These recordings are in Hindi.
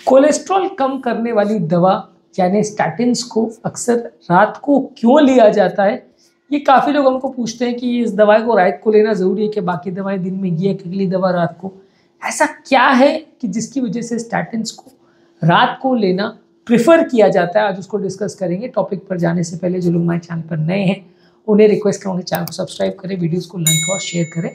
कोलेस्ट्रॉल कम करने वाली दवा यानी स्टैटिन्स को अक्सर रात को क्यों लिया जाता है, ये काफ़ी लोग हमको पूछते हैं कि इस दवाई को रात को लेना ज़रूरी है कि बाकी दवाएं दिन में, ये अकेली दवा रात को। ऐसा क्या है कि जिसकी वजह से स्टैटिन्स को रात को लेना प्रिफर किया जाता है, आज उसको डिस्कस करेंगे। टॉपिक पर जाने से पहले जो लोग हमारे चैनल पर नए हैं उन्हें रिक्वेस्ट करूँगा चैनल को सब्सक्राइब करें, वीडियोज़ को लाइक और शेयर करें।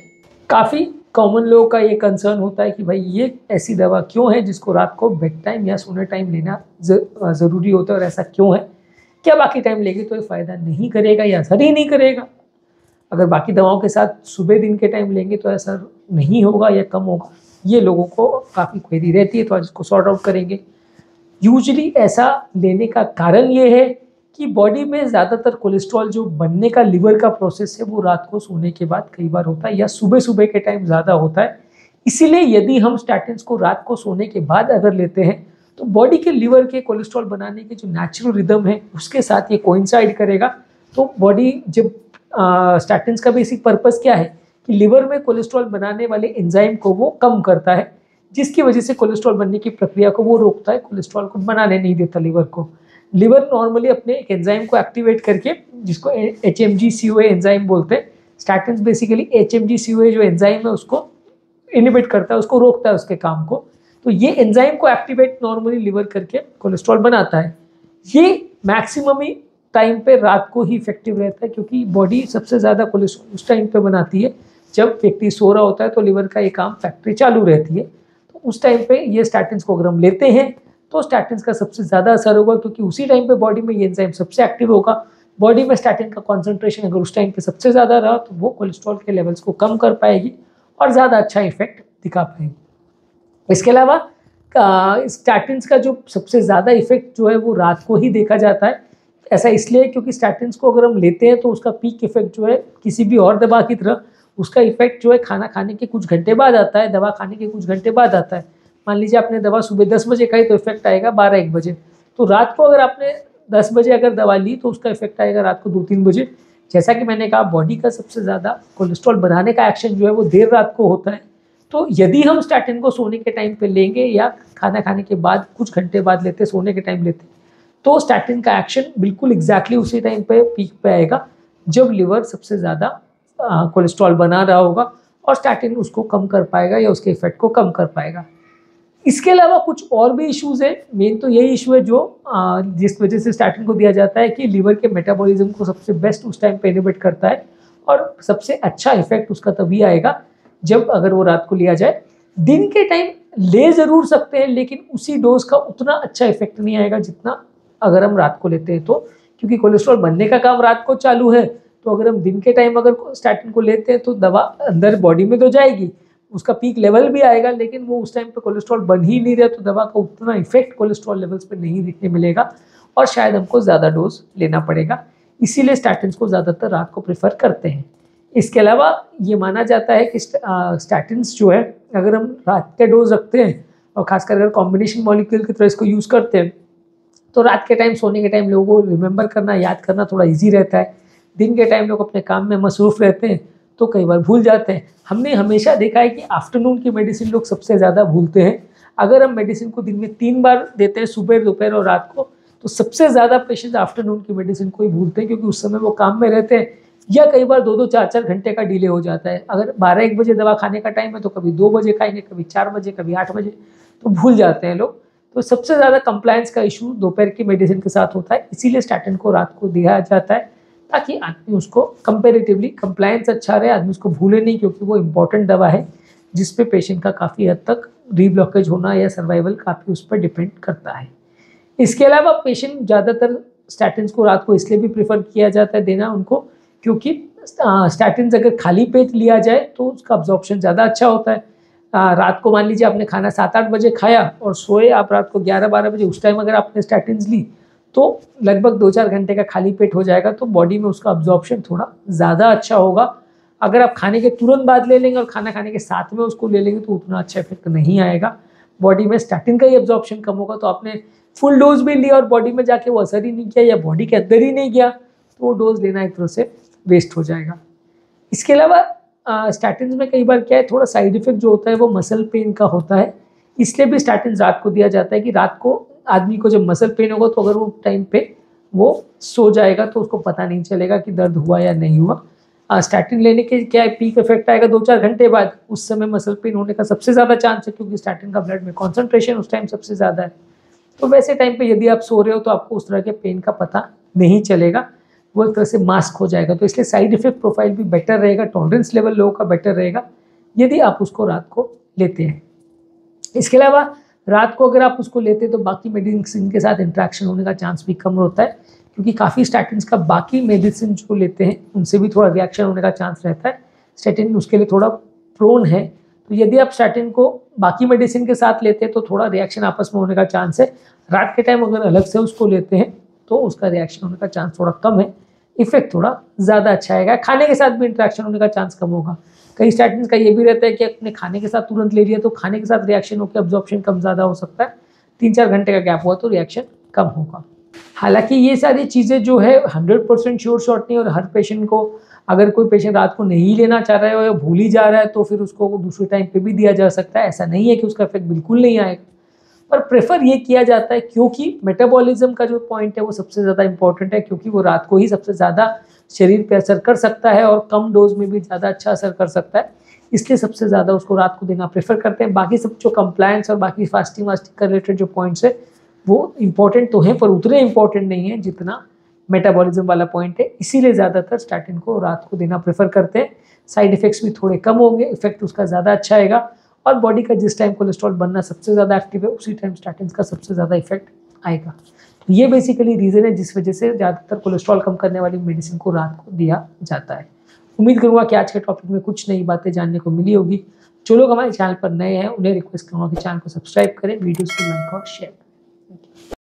काफ़ी कॉमन लोगों का ये कंसर्न होता है कि भाई ये ऐसी दवा क्यों है जिसको रात को बेड टाइम या सोने टाइम लेना ज़रूरी होता है, और ऐसा क्यों है? क्या बाकी टाइम लेंगे तो ये फ़ायदा नहीं करेगा या असर ही नहीं करेगा? अगर बाकी दवाओं के साथ सुबह दिन के टाइम लेंगे तो असर नहीं होगा या कम होगा? ये लोगों को काफ़ी क्वेरी रहती है, तो आज इसको सॉर्ट आउट करेंगे। यूजुअली ऐसा लेने का कारण ये है कि बॉडी में ज़्यादातर कोलेस्ट्रॉल जो बनने का लिवर का प्रोसेस है वो रात को सोने के बाद कई बार होता है या सुबह सुबह के टाइम ज़्यादा होता है। इसीलिए यदि हम स्टैटिन्स को रात को सोने के बाद अगर लेते हैं तो बॉडी के लिवर के कोलेस्ट्रॉल बनाने के जो नेचुरल रिदम है उसके साथ ये कोइंसाइड करेगा। तो बॉडी जब स्टैटिन्स का बेसिक पर्पस क्या है कि लिवर में कोलेस्ट्रॉल बनाने वाले एंजाइम को वो कम करता है, जिसकी वजह से कोलेस्ट्रॉल बनने की प्रक्रिया को वो रोकता है, कोलेस्ट्रॉल को बनाने नहीं देता लिवर को। लिवर नॉर्मली अपने एक एंजाइम को एक्टिवेट करके, जिसको HMG-CoA एंजाइम बोलते हैं, स्टैटिन्स बेसिकली HMG-CoA जो एंजाइम है उसको इनिबिट करता है, उसको रोकता है उसके काम को। तो ये एंजाइम को एक्टिवेट नॉर्मली लिवर करके कोलेस्ट्रॉल बनाता है। ये मैक्सिमम ही टाइम पे रात को ही इफेक्टिव रहता है, क्योंकि बॉडी सबसे ज़्यादा कोलेस्ट्रॉल उस टाइम पे बनाती है जब व्यक्ति सो रहा होता है, तो लिवर का ये काम फैक्ट्री चालू रहती है। तो उस टाइम पे ये स्टैटिन्स को अगर हम लेते हैं तो स्टैटिन्स का सबसे ज़्यादा असर होगा, क्योंकि उसी टाइम पे बॉडी में ये एंजाइम सबसे एक्टिव होगा। बॉडी में स्टैटिन का कॉन्सेंट्रेशन अगर उस टाइम पे सबसे ज़्यादा रहा तो वो कोलेस्ट्रॉल के लेवल्स को कम कर पाएगी और ज़्यादा अच्छा इफेक्ट दिखा पाएगी। इसके अलावा स्टैटिन्स का जो सबसे ज़्यादा इफेक्ट जो है वो रात को ही देखा जाता है। ऐसा इसलिए क्योंकि स्टैटिन्स को अगर हम लेते हैं तो उसका पीक इफेक्ट जो है किसी भी और दवा की तरह उसका इफेक्ट जो है खाना खाने के कुछ घंटे बाद आता है, दवा खाने के कुछ घंटे बाद आता है। मान लीजिए आपने दवा सुबह 10 बजे खाई तो इफेक्ट आएगा 12-1 बजे। तो रात को अगर आपने 10 बजे अगर दवा ली तो उसका इफेक्ट आएगा रात को 2-3 बजे। जैसा कि मैंने कहा, बॉडी का सबसे ज़्यादा कोलेस्ट्रॉल बनाने का एक्शन जो है वो देर रात को होता है। तो यदि हम स्टैटिन को सोने के टाइम पे लेंगे या खाना खाने के बाद कुछ घंटे बाद लेते, सोने के टाइम लेते, तो स्टैटिन का एक्शन बिल्कुल एग्जैक्टली उसी टाइम पे पीक पे आएगा जब लिवर सबसे ज़्यादा कोलेस्ट्रॉल बना रहा होगा, और स्टैटिन उसको कम कर पाएगा या उसके इफेक्ट को कम कर पाएगा। इसके अलावा कुछ और भी इश्यूज़ है। मेन तो यही इशू है जो जिस वजह से स्टैटिन को दिया जाता है कि लिवर के मेटाबॉलिज्म को सबसे बेस्ट उस टाइम पे इनिबिट करता है, और सबसे अच्छा इफेक्ट उसका तभी आएगा जब अगर वो रात को लिया जाए। दिन के टाइम ले ज़रूर सकते हैं, लेकिन उसी डोज का उतना अच्छा इफेक्ट नहीं आएगा जितना अगर हम रात को लेते हैं तो, क्योंकि कोलेस्ट्रॉल बनने का काम रात को चालू है। तो अगर हम दिन के टाइम अगर स्टैटिन को लेते हैं तो दवा अंदर बॉडी में तो जाएगी, उसका पीक लेवल भी आएगा, लेकिन वो उस टाइम पे कोलेस्ट्रॉल बन ही नहीं रहा, तो दवा का उतना इफेक्ट कोलेस्ट्रॉल लेवल्स पे नहीं दिखने मिलेगा और शायद हमको ज़्यादा डोज लेना पड़ेगा। इसीलिए स्टैटिन्स को ज़्यादातर रात को प्रेफर करते हैं। इसके अलावा ये माना जाता है कि स्टैटिन्स जो है अगर हम रात के डोज रखते हैं और खासकर अगर कॉम्बिनेशन मॉलिक्यूल की तरह इसको यूज़ करते हैं तो रात के टाइम, सोने के टाइम लोगों को रिमेंबर करना, याद करना थोड़ा ईजी रहता है। दिन के टाइम लोग अपने काम में मसरूफ़ रहते हैं तो कई बार भूल जाते हैं। हमने हमेशा देखा है कि आफ्टरनून की मेडिसिन लोग सबसे ज़्यादा भूलते हैं। अगर हम मेडिसिन को दिन में 3 बार देते हैं, सुबह, दोपहर और रात को, तो सबसे ज़्यादा पेशेंट आफ्टरनून की मेडिसिन को ही भूलते हैं, क्योंकि उस समय वो काम में रहते हैं या कई बार 2-2, 4-4 घंटे का डिले हो जाता है। अगर 12-1 बजे दवा खाने का टाइम है तो कभी 2 बजे खाएंगे, कभी 4 बजे, कभी 8 बजे, तो भूल जाते हैं लोग। तो सबसे ज़्यादा कंप्लायंस का इशू दोपहर की मेडिसिन के साथ होता है, इसीलिए स्टैटिन को रात को दिया जाता है ताकि आदमी उसको कंपेरेटिवली कंप्लायंस अच्छा रहे, आदमी उसको भूले नहीं, क्योंकि वो इम्पॉर्टेंट दवा है जिस पे पेशेंट का काफ़ी हद तक रीब्लॉकेज होना या सर्वाइवल काफ़ी उस पर डिपेंड करता है। इसके अलावा पेशेंट ज़्यादातर स्टैटिन्स को रात को इसलिए भी प्रेफर किया जाता है देना उनको, क्योंकि स्टैटिन्स अगर खाली पेट लिया जाए तो उसका अब्जॉर्प्शन ज़्यादा अच्छा होता है। रात को मान लीजिए आपने खाना 7-8 बजे खाया और सोए आप रात को 11-12 बजे, उस टाइम अगर आपने स्टैटिन्स ली तो लगभग 2-4 घंटे का खाली पेट हो जाएगा, तो बॉडी में उसका अब्जॉर्प्शन थोड़ा ज़्यादा अच्छा होगा। अगर आप खाने के तुरंत बाद ले लेंगे और खाना खाने के साथ में उसको ले लेंगे तो उतना अच्छा इफेक्ट नहीं आएगा। बॉडी में स्टैटिन का ही अब्जॉर्प्शन कम होगा, तो आपने फुल डोज भी लिया और बॉडी में जाके वो असर ही नहीं किया या बॉडी के अंदर ही नहीं गया, तो वो डोज लेना एक तरह से वेस्ट हो जाएगा। इसके अलावा स्टैटिन्स में कई बार क्या है, थोड़ा साइड इफेक्ट जो होता है वो मसल पेन का होता है। इसलिए भी स्टैटिन रात को दिया जाता है कि रात को आदमी को जब मसल पेन होगा तो अगर वो टाइम पे वो सो जाएगा तो उसको पता नहीं चलेगा कि दर्द हुआ या नहीं हुआ। स्टैटिन लेने के क्या है, पीक इफेक्ट आएगा 2-4 घंटे बाद, उस समय मसल पेन होने का सबसे ज़्यादा चांस है, क्योंकि स्टैटिन का ब्लड में कॉन्सेंट्रेशन उस टाइम सबसे ज़्यादा है। तो वैसे टाइम पे यदि आप सो रहे हो तो आपको उस तरह के पेन का पता नहीं चलेगा, वो एक तरह से मास्क हो जाएगा। तो इसलिए साइड इफेक्ट प्रोफाइल भी बेटर रहेगा, टॉलरेंस लेवल लोगों का बेटर रहेगा यदि आप उसको रात को लेते हैं। इसके अलावा रात को अगर आप उसको लेते हैं तो बाकी मेडिसिन के साथ इंट्रैक्शन होने का चांस भी कम होता है, क्योंकि काफ़ी स्टैटिन का बाकी मेडिसिन जो लेते हैं उनसे भी थोड़ा रिएक्शन होने का चांस रहता है। स्टैटिन उसके लिए थोड़ा प्रोन है, तो यदि आप स्टैटिन को बाकी मेडिसिन के साथ लेते हैं तो थोड़ा रिएक्शन आपस में होने का चांस है। रात के टाइम अगर अलग से उसको लेते हैं तो उसका रिएक्शन होने का चांस थोड़ा कम है, इफेक्ट थोड़ा ज़्यादा अच्छा आएगा। खाने के साथ भी इंट्रैक्शन होने का चांस कम होगा। कई स्टैटिन का ये भी रहता है कि अपने खाने के साथ तुरंत ले लिया तो खाने के साथ रिएक्शन होकर अब्जॉर्प्शन कम ज़्यादा हो सकता है, 3-4 घंटे का गैप हुआ तो रिएक्शन कम होगा। हालांकि ये सारी चीज़ें जो है 100% श्योर शॉट नहीं, और हर पेशेंट को, अगर कोई पेशेंट रात को नहीं लेना चाह रहा है या भूल ही जा रहा है तो फिर उसको दूसरे टाइम पे भी दिया जा सकता है। ऐसा नहीं है कि उसका इफेक्ट बिल्कुल नहीं आएगा, पर प्रेफर ये किया जाता है क्योंकि मेटाबॉलिज्म का जो पॉइंट है वो सबसे ज़्यादा इंपॉर्टेंट है, क्योंकि वो रात को ही सबसे ज़्यादा शरीर पे असर कर सकता है और कम डोज में भी ज़्यादा अच्छा असर कर सकता है। इसलिए सबसे ज़्यादा उसको रात को देना प्रेफर करते हैं। बाकी सब जो कंप्लायंस और बाकी फास्टिंग वास्टिंग का रिलेटेड जो पॉइंट्स है वो इंपॉर्टेंट तो हैं, पर उतने इंपॉर्टेंट नहीं है जितना मेटाबॉलिज्म वाला पॉइंट है। इसीलिए ज़्यादातर स्टैटिन को रात को देना प्रेफर करते हैं। साइड इफेक्ट्स भी थोड़े कम होंगे, इफेक्ट उसका ज़्यादा अच्छा आएगा, और बॉडी का जिस टाइम कोलेस्ट्रॉल बनना सबसे ज़्यादा एक्टिव है उसी टाइम स्टैटिन का सबसे ज़्यादा इफेक्ट आएगा। तो ये बेसिकली रीज़न है जिस वजह से ज़्यादातर कोलेस्ट्रॉल कम करने वाली मेडिसिन को रात को दिया जाता है। उम्मीद करूँगा कि आज के टॉपिक में कुछ नई बातें जानने को मिली होगी। जो लोग हमारे चैनल पर नए हैं उन्हें रिक्वेस्ट करूँगा कि चैनल को सब्सक्राइब करें, वीडियोज़ को लाइक और शेयर करें।